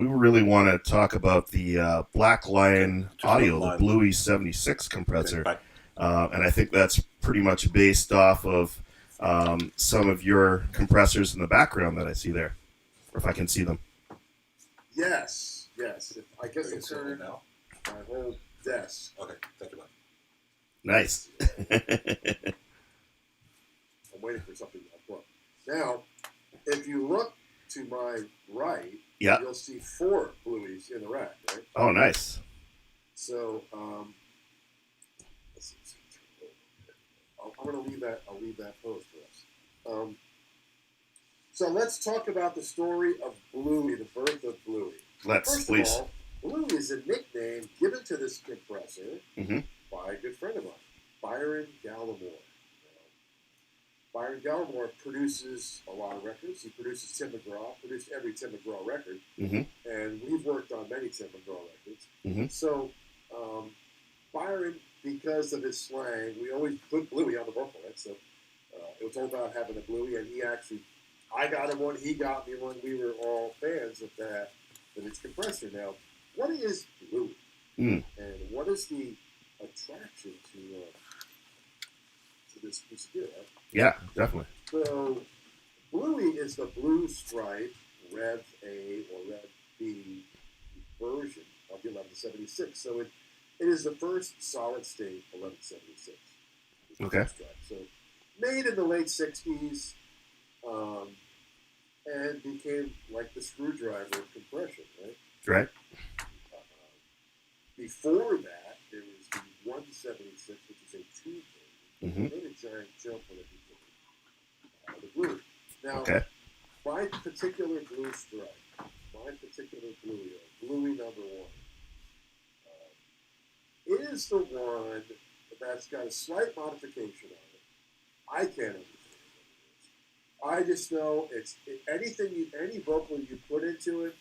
we really want to talk about the Black Okay, Lion just one Audio, the line. Bluey 76 Okay, compressor. bye. And I think that's pretty much based off of some of your compressors in the background that I see there, or if I can see them. Yes, yes. If I guess Are I'll you sitting turn now? my whole desk. Okay, thank you, bye. Nice. I'm waiting for something to unplug. Now, if you look to my right, Yeah. you'll see four Blueys in the rack, right? Oh, nice. So, let's see. I'm going to leave that. I'll leave that pose for us. So let's talk about the story of Bluey, the birth of Bluey. Let's, First please. of all, Bluey is a nickname given to this compressor Mm-hmm. by a good friend of mine, Byron Gallimore. Byron Gallimore produces a lot of records. He produces Tim McGraw, produced every Tim McGraw record, Mm-hmm. and we've worked on many Tim McGraw records. Mm-hmm. So Byron, because of his slang, we always put Bluey on the vocal, right? So it was all about having a Bluey, and he actually, I got him one, he got me one. We were all fans of that vintage compressor. Now, what is Bluey? Mm. And what is the attraction to this piece of gear, right? Yeah, definitely. So, Bluey is the blue stripe Rev A or Rev B version of the 1176. So, it is the first solid state 1176. Okay. Stripe. So, made in the late 60s and became like the screwdriver of compression, right? Right. Before that, there was the 176, which is a tube version. Mm-hmm. It made a giant jump when it became the blue. Now, Okay. my particular blue stripe, my particular Bluey, Bluey number one, is the one that's got a slight modification on it. I can't understand what it is. I just know any vocal you put into it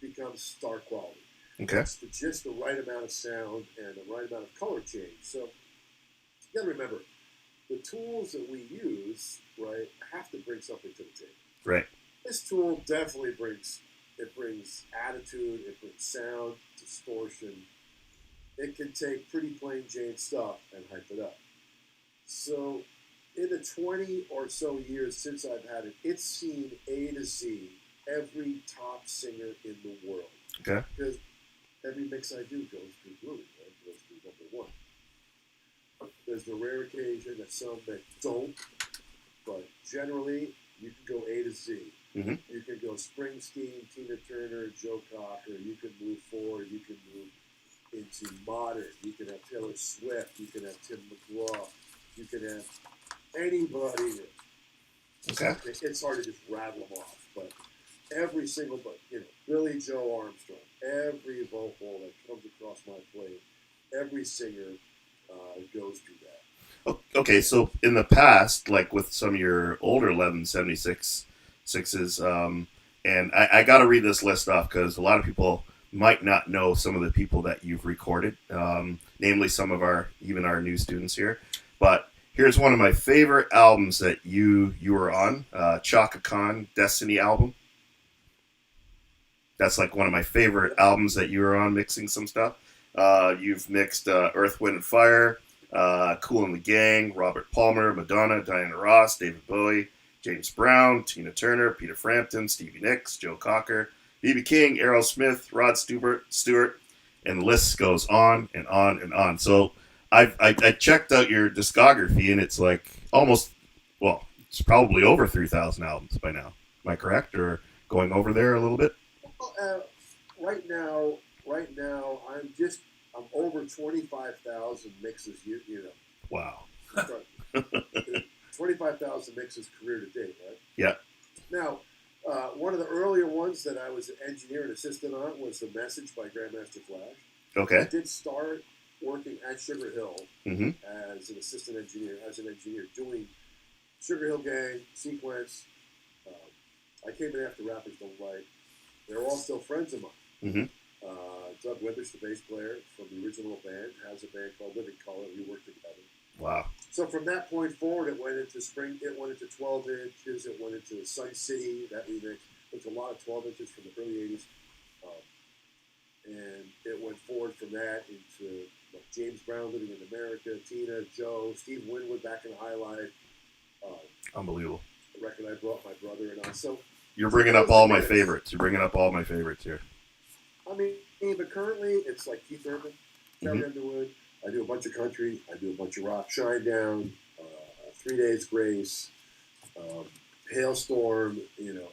becomes star quality. Okay. It's just the right amount of sound and the right amount of color change. So you got to remember, the tools that we use, right, have to bring something to the table. Right. This tool definitely brings attitude, it brings sound, distortion. It can take pretty plain Jane stuff and hype it up. So in the 20 or so years since I've had it, it's seen A to Z every top singer in the world. Okay. Because every mix I do goes through Bluey, right? Goes through number one. There's the rare occasion that some that don't, but generally you can go A to Z. Mm-hmm. You can go Springsteen, Tina Turner, Joe Cocker. You can move forward. You can move into modern. You can have Taylor Swift. You can have Tim McGraw. You can have anybody. Okay. It's hard to just rattle them off, but every single, Billy Joe Armstrong, every vocal that comes across my plate, every singer goes through that. Okay, so in the past, like with some of your older 1176 sixes, and I got to read this list off because a lot of people might not know some of the people that you've recorded, namely some of even our new students here. But here's one of my favorite albums that you were on, Chaka Khan Destiny album. That's like one of my favorite albums that you were on mixing some stuff. You've mixed Earth, Wind, and Fire, Kool and the Gang, Robert Palmer, Madonna, Diana Ross, David Bowie, James Brown, Tina Turner, Peter Frampton, Stevie Nicks, Joe Cocker, B.B. King, Aerosmith, Rod Stewart, and the list goes on and on and on. So I checked out your discography, and it's like it's probably over 3,000 albums by now. Am I correct, or going over there a little bit? Right now, I'm over 25,000 mixes. You know. Wow. 25,000 mixes career to date, right? Yeah. Now, one of the earlier ones that I was an engineer and assistant on was The Message by Grandmaster Flash. Okay. I did start working at Sugar Hill mm-hmm. as an engineer, doing Sugar Hill Gang, Sequence. I came in after Rappers Don't Like. They're all still friends of mine. Mm-hmm. Doug Withers, the bass player from the original band, has a band called Living Color. We worked together. Wow. So from that point forward, it went into 12 inches, it went into Sun City, that remix. Took a lot of 12 inches from the early 80s. And it went forward from that into like James Brown living in America, Tina, Joe, Steve Winwood back in the High Life. Unbelievable. The record I brought my brother and I. So you're bringing up all my favorites. You're bringing up all my favorites here. I mean, but currently it's like Keith Urban, Carrie Underwood. I do a bunch of country. I do a bunch of rock. Shinedown, 3 Days Grace, Hailstorm. You know,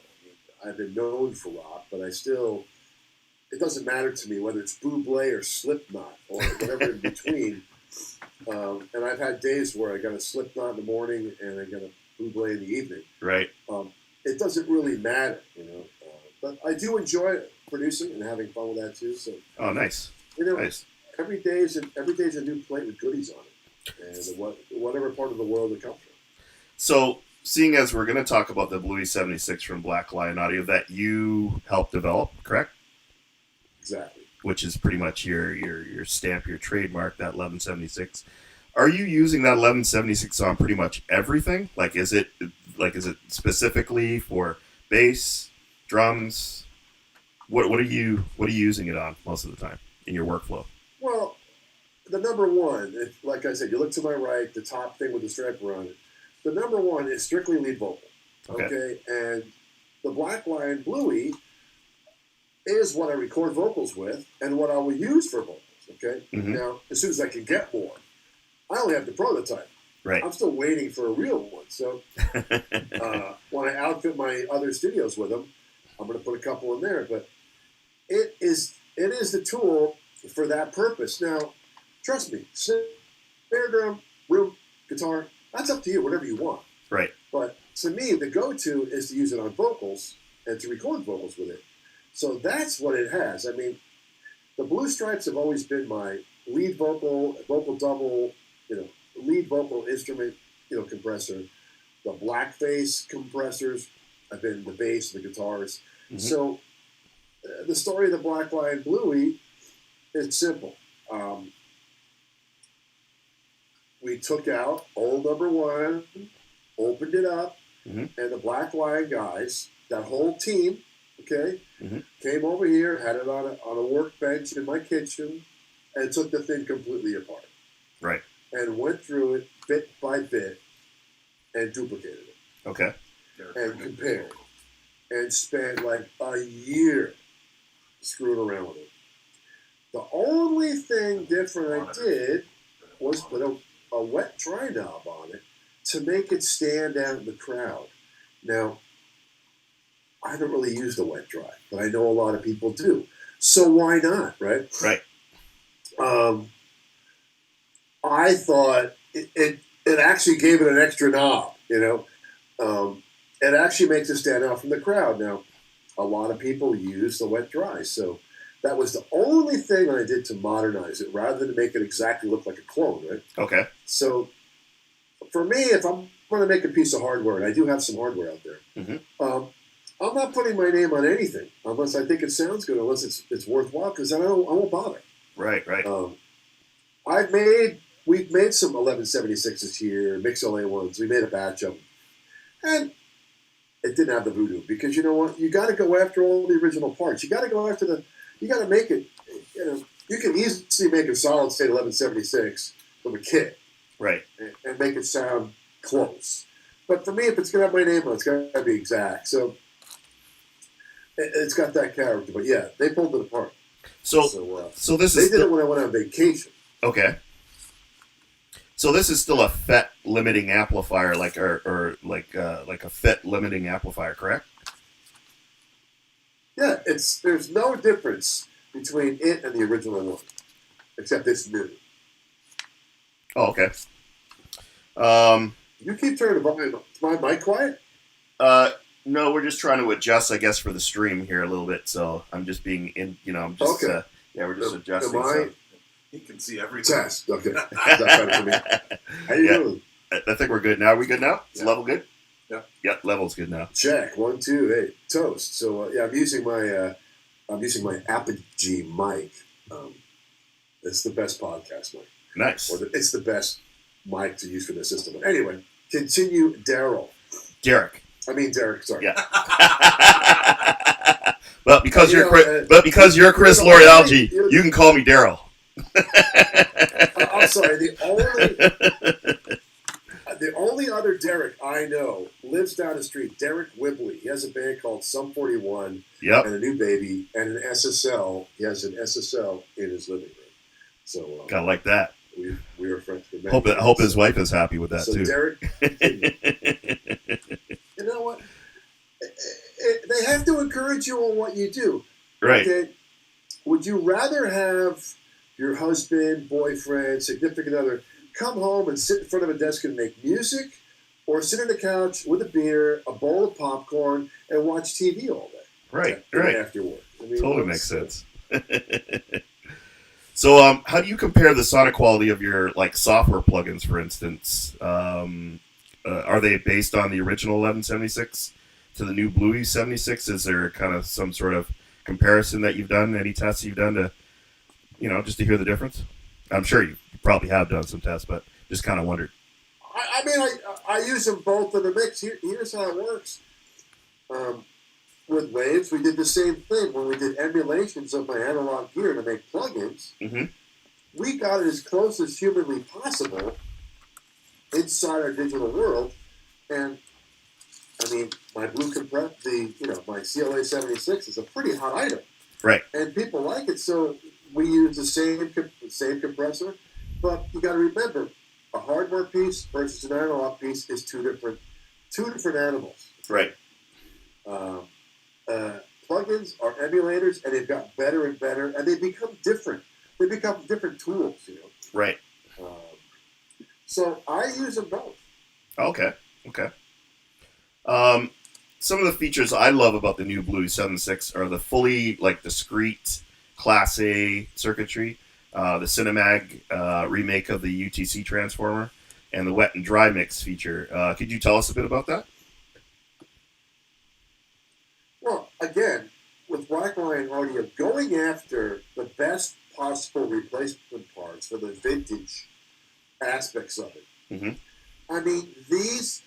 I've been known for rock, but I still. It doesn't matter to me whether it's Bublé or Slipknot or whatever in between. And I've had days where I got a Slipknot in the morning and I got a Bublé in the evening. Right. It doesn't really matter, you know. But I do enjoy producing and having fun with that too. So. Oh, nice. You know, nice. Every day is a new plate with goodies on it, and whatever part of the world it comes from. So, seeing as we're going to talk about the Bluey 76 from Black Lion Audio that you helped develop, correct? Exactly. Which is pretty much your stamp, your trademark, that 1176. Are you using that 1176 on pretty much everything? Like, is it specifically for bass, drums? What are you using it on most of the time in your workflow? Well, the number one, like I said, you look to my right, the top thing with the striper on it. The number one is strictly lead vocal. Okay? And the Black Lion Bluey is what I record vocals with and what I will use for vocals. Okay? Mm-hmm. Now, as soon as I can get more, I only have the prototype. Right. I'm still waiting for a real one. So when I outfit my other studios with them, I'm going to put a couple in there. But it is the tool for that purpose. Now, trust me, snare drum, room, guitar, that's up to you, whatever you want. Right. But to me, the go-to is to use it on vocals and to record vocals with it. So that's what it has. I mean, the Blue Stripes have always been my lead vocal double, lead vocal instrument, compressor. The Blackface compressors have been the bass, the guitars. Mm-hmm. So the story of the Black Lion Bluey is simple. We took out old number one, opened it up, and the Black Lion guys, that whole team, came over here, had it on a workbench in my kitchen, and took the thing completely apart. Right. And went through it bit by bit and duplicated it. Okay. And compared. And spent like a year screwing around with it. The only thing different I did was put a wet dry knob on it to make it stand out in the crowd. Now, I haven't really used a wet dry, but I know a lot of people do. So why not, right? Right. I thought it actually gave it an extra knob, It actually makes it stand out from the crowd. Now, a lot of people use the wet dry, so that was the only thing I did to modernize it, rather than make it exactly look like a clone, right? Okay. So, for me, if I'm going to make a piece of hardware, and I do have some hardware out there, I'm not putting my name on anything unless I think it sounds good, unless it's worthwhile, because I won't bother. Right. We've made some 1176s here, Mix LA ones. We made a batch of them, and it didn't have the voodoo, because you know what? You got to go after all the original parts. You got to go after you got to make it. You can easily make a solid state 1176 from a kit, right, and make it sound close. But for me, if it's gonna have my name on it, it's got to be exact. So it's got that character. But yeah, they pulled it apart. So this they did it when I went on vacation. Okay. So this is still a FET limiting amplifier, like like a FET limiting amplifier, correct? Yeah, there's no difference between it and the original one, except it's new. Oh, okay. You keep turning my mic quiet? No, we're just trying to adjust, I guess, for the stream here a little bit. So I'm just being I'm just okay. We're just adjusting. He can see everything. Test. Okay. Is that better for me? How you doing? I think we're good now. Are we good now? Is level good? Yeah. Yeah, level's good now. Check. 1, 2, hey, toast. So I'm using my Apogee mic. It's the best podcast mic. Nice. It's the best mic to use for this system. But anyway, continue, Derek. Derek. Sorry. Yeah. But because you you're know, but because you're Chris the Lord-Alge, only, you can call me Daryl. I'm sorry, the only other Derek I know lives down the street. Derek Whibley. He has a band called Sum 41 Yep. and a new baby and an SSL. He has an SSL in his living room. So Kind of like that. we are friends for many Hope years. hope his wife is happy with that So too. Derek, you know what? They have to encourage you on what you do. Right. Okay. Would you rather have your husband, boyfriend, significant other come home and sit in front of a desk and make music, or sit on the couch with a beer, a bowl of popcorn, and watch TV all day? Right. After work. I mean, Totally makes sense. So, how do you compare the sonic quality of your like software plugins, for instance? Are they based on the original 1176 to the new Bluey 76? Is there kind of some sort of comparison that you've done? Any tests you've done to, just to hear the difference? I'm sure you probably have done some tests, but just kind of wondered. I mean, I use them both in the mix. Here's how it works. With Waves, we did the same thing. When we did emulations of my analog gear to make plugins, we got it as close as humanly possible inside our digital world. And I mean, my my CLA 76 is a pretty hot item, right? And people like it, so we use the same compressor. But you got to remember, a hardware piece versus an analog piece is two different animals, right? Plugins are emulators, and they've got better and better, and they become different. They become different tools, Right. So I use them both. Okay. Some of the features I love about the new Bluey 76 are the fully discrete Class A circuitry, the Cinemag remake of the UTC transformer, and the wet and dry mix feature. Could you tell us a bit about that? Well, again, with Blackline Audio, going after the best possible replacement parts for the vintage aspects of it. I mean, these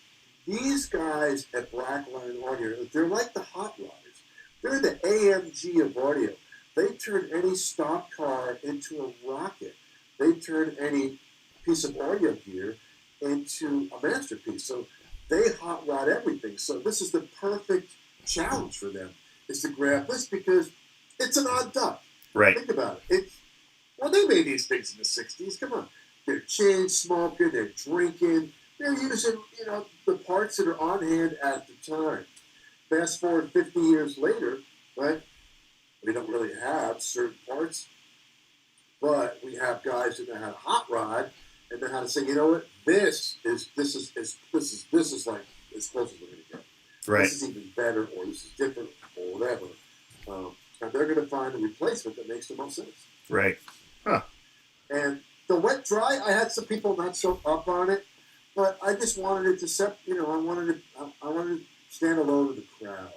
guys at Blackline Audio, they're like the hot rodders. They're the AMG of audio. They turn any stock car into a rocket. They turn any piece of audio gear into a masterpiece. So they hot rod everything. So this is the perfect challenge for them, is to grab this, because it's an odd duck. Right. Think about it. They made these things in the 60s. Come on. They're chain smoking, they're drinking, they're using, the parts that are on hand at the time. Fast forward 50 years later, right? We don't really have certain parts, but we have guys who know how to hot rod and know how to say, you know what, this is like as close as we're going to get. Right. This is even better, or this is different, or whatever. And they're going to find a replacement that makes the most sense. Right. Huh. And the wet dry, I had some people not so up on it, but I just wanted it to I wanted to stand alone with the crowd.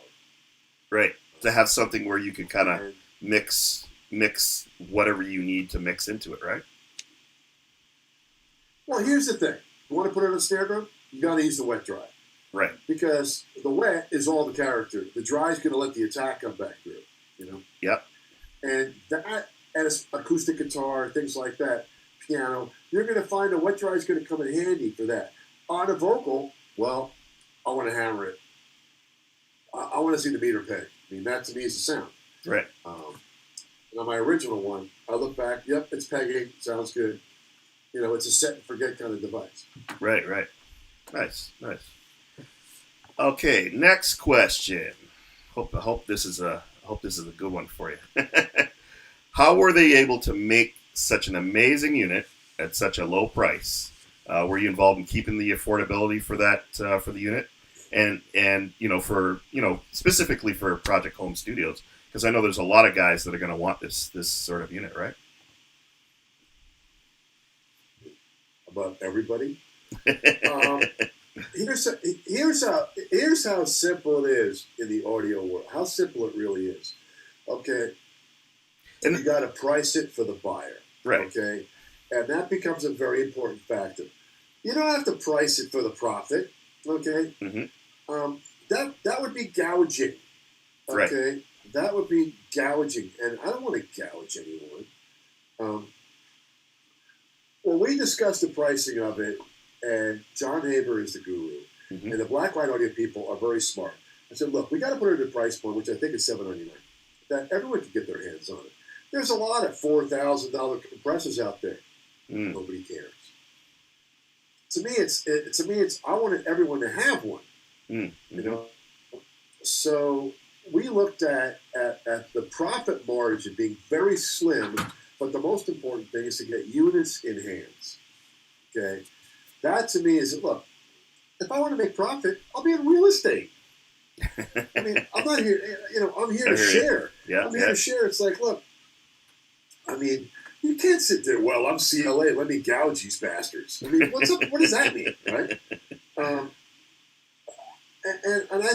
Right. To have something where you can kind of mix whatever you need to mix into it, right? Well, here's the thing. You want to put it on a snare drum? You got to use the wet dry. Right. Because the wet is all the character. The dry is going to let the attack come back through, Yep. And that, as acoustic guitar, things like that, piano, you're going to find a wet dry is going to come in handy for that. On a vocal, well, I want to hammer it. I want to see the meter peg. I mean, that to me is the sound. Right. And on my original one, I look back, yep, it's pegging, sounds good. It's a set and forget kind of device. Right. Nice. Okay, next question. I hope this is a good one for you. How were they able to make such an amazing unit at such a low price? Were you involved in keeping the affordability for that for the unit, and for specifically for Project Home Studios? Because I know there's a lot of guys that are going to want this sort of unit, right? About everybody. Here's how simple it is in the audio world. How simple it really is. Okay, and you got to price it for the buyer. Right. Okay, and that becomes a very important factor. You don't have to price it for the profit. Okay. Mm-hmm. That would be gouging. Okay. Right. that would be gouging, and I don't want to gouge anyone. Um, Well, we discussed the pricing of it, and John Haber is the guru, Mm-hmm. and the Black Light Audio people are very smart. I said, look, we got to put it at a price point, which I think is $799, that everyone can get their hands on it. There's a lot of $4,000 compressors out there. Mm. Nobody cares. To me, it's I wanted everyone to have one. Mm-hmm. You know, so we looked at the profit margin being very slim, but the most important thing is to get units in hands. Okay, that to me is, look, if I want to make profit, I'll be in real estate. I mean, I'm not here, I'm here to share. Yeah, I'm here to share. It's like, look, I mean, you can't sit there, well, I'm CLA, let me gouge these bastards. I mean, what's up? What does that mean, right? And I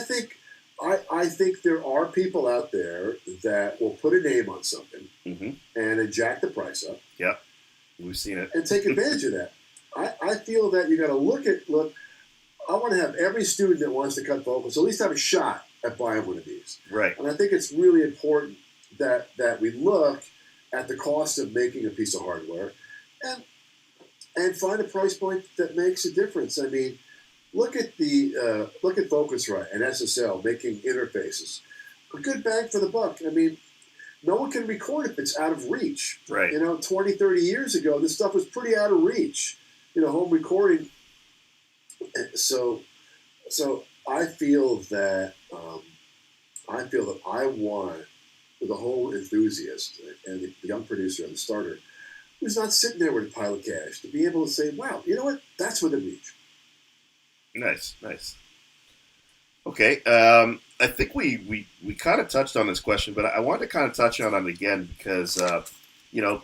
think there are people out there that will put a name on something Mm-hmm. and then jack the price up. Yeah, we've seen it. And take advantage of that. I feel that you got to look. I want to have every student that wants to cut vocals at least have a shot at buying one of these. Right. And I think it's really important that we look at the cost of making a piece of hardware and find a price point that makes a difference. I mean, look at Focusrite and SSL making interfaces. A good bang for the buck. I mean, no one can record if it's out of reach. Right. 20, 30 years ago, this stuff was pretty out of reach. Home recording. So I feel that I want the whole enthusiast and the young producer and the starter who's not sitting there with a pile of cash to be able to say, wow, you know what? That's within reach. Nice. Okay, I think we kind of touched on this question, but I wanted to kind of touch on it again because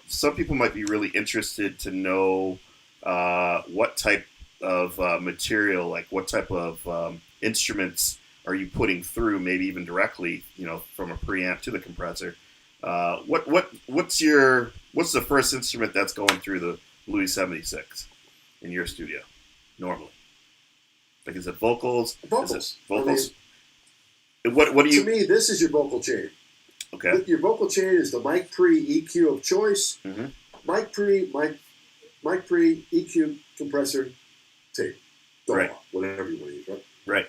some people might be really interested to know what type of material, like what type of instruments are you putting through, maybe even directly, from a preamp to the compressor. What's the first instrument that's going through the Louis 76 in your studio normally? Like, is it vocals? Vocals. Is it vocals? What do you? To me, this is your vocal chain. Okay. Your vocal chain is the mic pre EQ of choice. Mm-hmm. Mic pre EQ compressor tape. Right. Whatever you want to use, right? Right.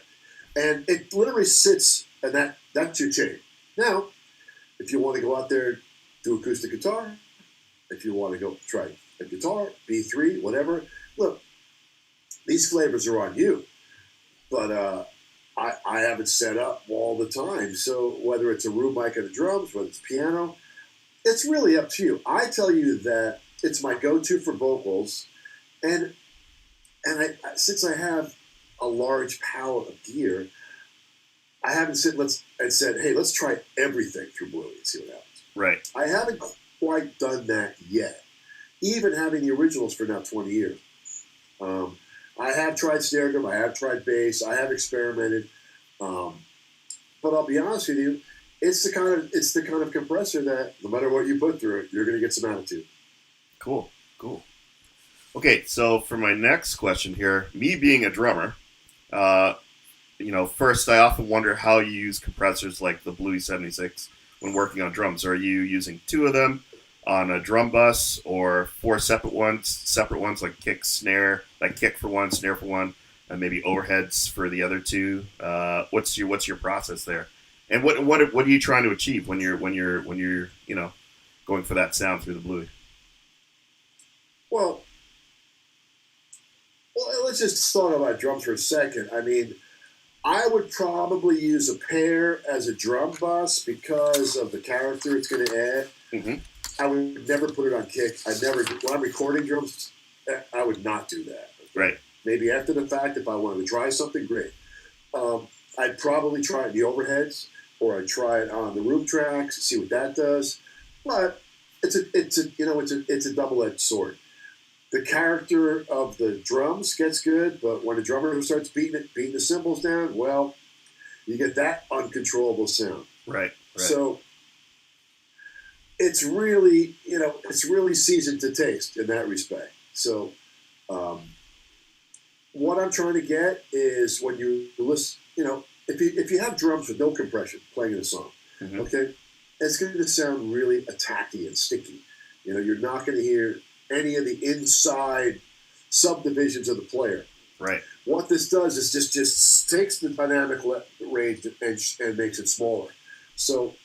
And it literally sits, and that's your chain. Now, if you want to go out there, do acoustic guitar, if you want to go try a guitar, B3, whatever, look, these flavors are on you. But I have it set up all the time. So whether it's a room mic and the drums, whether it's piano, it's really up to you. I tell you that it's my go-to for vocals, and since I have a large palette of gear, I haven't said, hey, let's try everything through Bluey and see what happens. Right. I haven't quite done that yet, even having the originals for now 20 years. I have tried snare drum, I have tried bass, I have experimented, but I'll be honest with you, it's the kind of compressor that no matter what you put through it, you're going to get some attitude. Cool. Okay, so for my next question here, me being a drummer, first I often wonder how you use compressors like the Bluey 76 when working on drums. Are you using two of them on a drum bus, or four separate ones like kick, snare, like kick for one, snare for one, and maybe overheads for the other two? What's your process there? And what are you trying to achieve when you're going for that sound through the Bluey? Well, let's just talk about drums for a second. I mean, I would probably use a pair as a drum bus because of the character it's going to add. Mm-hmm. I would never put it on kick. When I'm recording drums, I would not do that. Right. Maybe after the fact, if I wanted to try something, great. I'd probably try it in the overheads, or I'd try it on the room tracks, see what that does. But it's a double-edged sword. The character of the drums gets good, but when the drummer starts beating the cymbals down, well, you get that uncontrollable sound. Right. So it's really seasoned to taste in that respect. So what I'm trying to get is when you listen, if you have drums with no compression playing in a song, Mm-hmm. Okay, it's going to sound really attacky and sticky. You're not going to hear any of the inside subdivisions of the player. Right. What this does is just takes the dynamic range and makes it smaller. So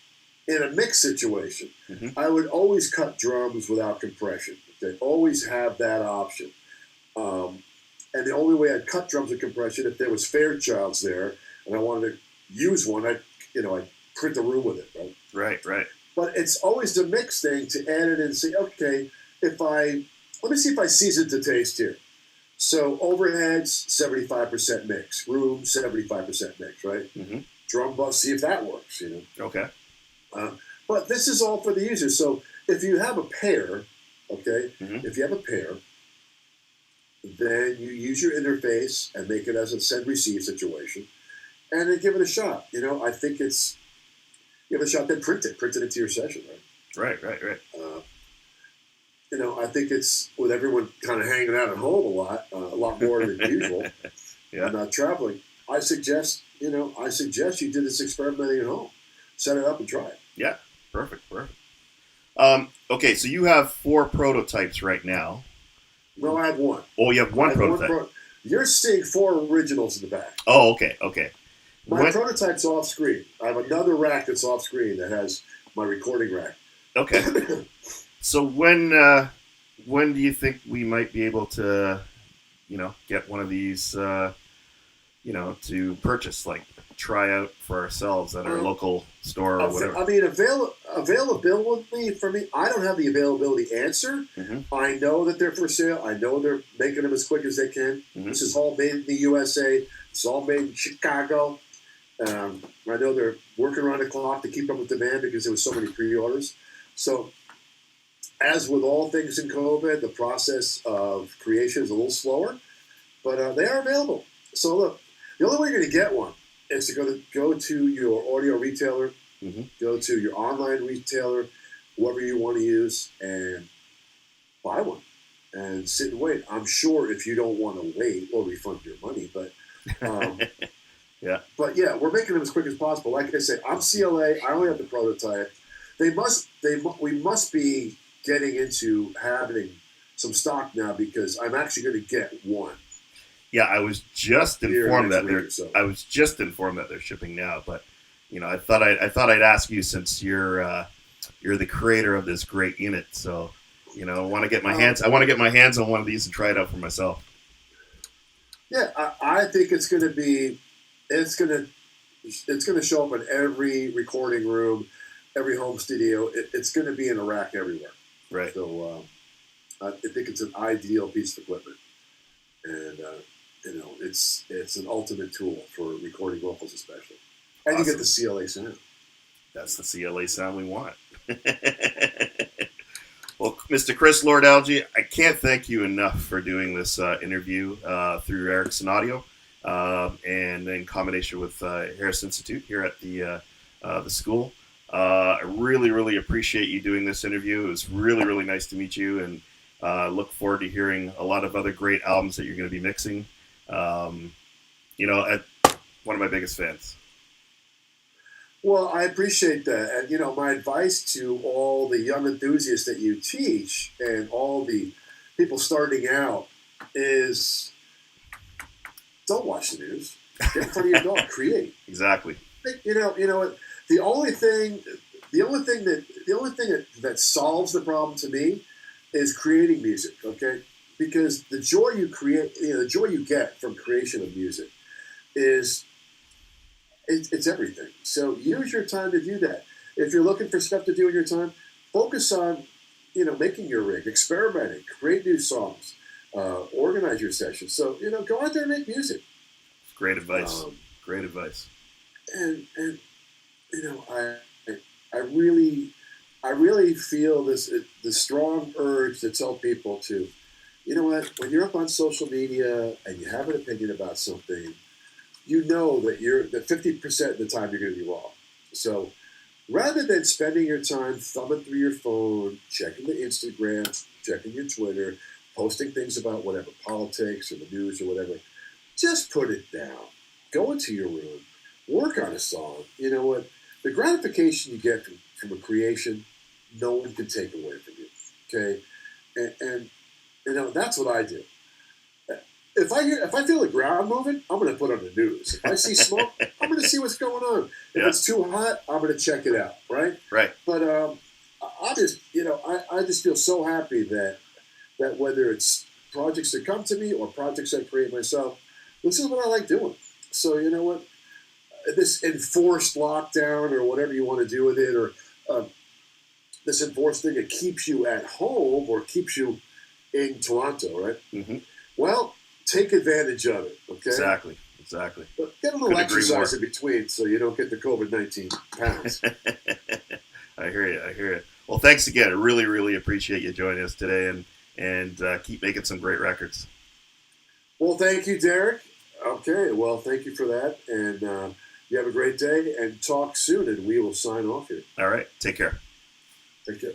in a mix situation, Mm-hmm. I would always cut drums without compression. Okay? Always have that option. And the only way I'd cut drums with compression if there was Fairchilds there and I wanted to use one, I'd print the room with it, right? Right, right. But it's always the mix thing to add it and say, okay, let me see if I season to taste here. So overheads, 75% mix. Room, 75% mix, right? Mm-hmm. Drum bus, see if that works, Okay. But this is all for the user. So if you have a pair, okay, Mm-hmm. if you have a pair, then you use your interface and make it as a send-receive situation, and then give it a shot. I think give it a shot, then print it into your session, right? Right. I think it's with everyone kind of hanging out at home a lot more than usual. Yeah. And not traveling. I suggest you do this experimenting at home. Set it up and try it. Yeah. Perfect. Okay, so you have 4 prototypes right now. No, I have one. Oh, you have one prototype. You're seeing 4 originals in the back. Oh, okay. My prototype's off screen. I have another rack that's off screen that has my recording rack. Okay. So when do you think we might be able to, get one of these, to purchase, like try out for ourselves at our local store or whatever? I mean, availability for me, I don't have the availability answer. Mm-hmm. I know that they're for sale. I know they're making them as quick as they can. Mm-hmm. This is all made in the USA. It's all made in Chicago. I know they're working around the clock to keep up with demand because there was so many pre-orders. So, as with all things in COVID, the process of creation is a little slower, but they are available. So look, the only way you're going to get one is to go to your audio retailer, mm-hmm. go to your online retailer, whoever you want to use, and buy one and sit and wait. I'm sure if you don't want to wait, we'll refund your money, but yeah. But yeah, we're making them as quick as possible. Like I said, I'm CLA. I only have the prototype. We must be getting into having some stock now because I'm actually going to get one. Yeah, I was just informed that they're shipping now, but I thought I'd ask you since you're the creator of this great unit, so I want to get my hands on one of these and try it out for myself. Yeah, I think it's going to show up in every recording room, every home studio. It's going to be in a rack everywhere. Right. So I think it's an ideal piece of equipment, and it's an ultimate tool for recording vocals, especially. And awesome. You get the CLA sound. That's the CLA sound we want. Well, Mr. Chris Lord-Alge, I can't thank you enough for doing this interview through Ericsson Audio, and in combination with Harris Institute here at the school. I really, really appreciate you doing this interview. It was really, really nice to meet you, and look forward to hearing a lot of other great albums that you're going to be mixing. One of my biggest fans. Well, I appreciate that. And, my advice to all the young enthusiasts that you teach and all the people starting out is don't watch the news. Get in front of your dog. Create. Exactly. The only thing that solves the problem to me is creating music, okay? Because the joy you create, the joy you get from creation of music is it's everything. So use your time to do that. If you're looking for stuff to do in your time, focus on, making your rig, experimenting, create new songs, organize your sessions. So, go out there and make music. Great advice. Great advice. And I really feel the strong urge to tell people to, when you're up on social media and you have an opinion about something, that 50% of the time you're going to be wrong. So rather than spending your time thumbing through your phone, checking the Instagram, checking your Twitter, posting things about whatever, politics or the news or whatever, just put it down. Go into your room, work on a song. You know what? the gratification you get from a creation, no one can take away from you. Okay, and that's what I do. If I feel the ground moving, I'm going to put on the news. If I see smoke, I'm going to see what's going on. If it's too hot, I'm going to check it out. Right. Right. But I just I just feel so happy that whether it's projects that come to me or projects I create myself, this is what I like doing. So you know what, this enforced lockdown or whatever you want to do with it, or this enforced thing that keeps you at home or keeps you in Toronto, right? Mm-hmm. Well, take advantage of it, okay? Exactly. But get a little exercise in between so you don't get the COVID-19 pounds. I hear you. Well, thanks again. I really, really appreciate you joining us today, and keep making some great records. Well, thank you, Derek. Okay, well, thank you for that, and you have a great day, and talk soon, and we will sign off here. All right. Take care. Take care.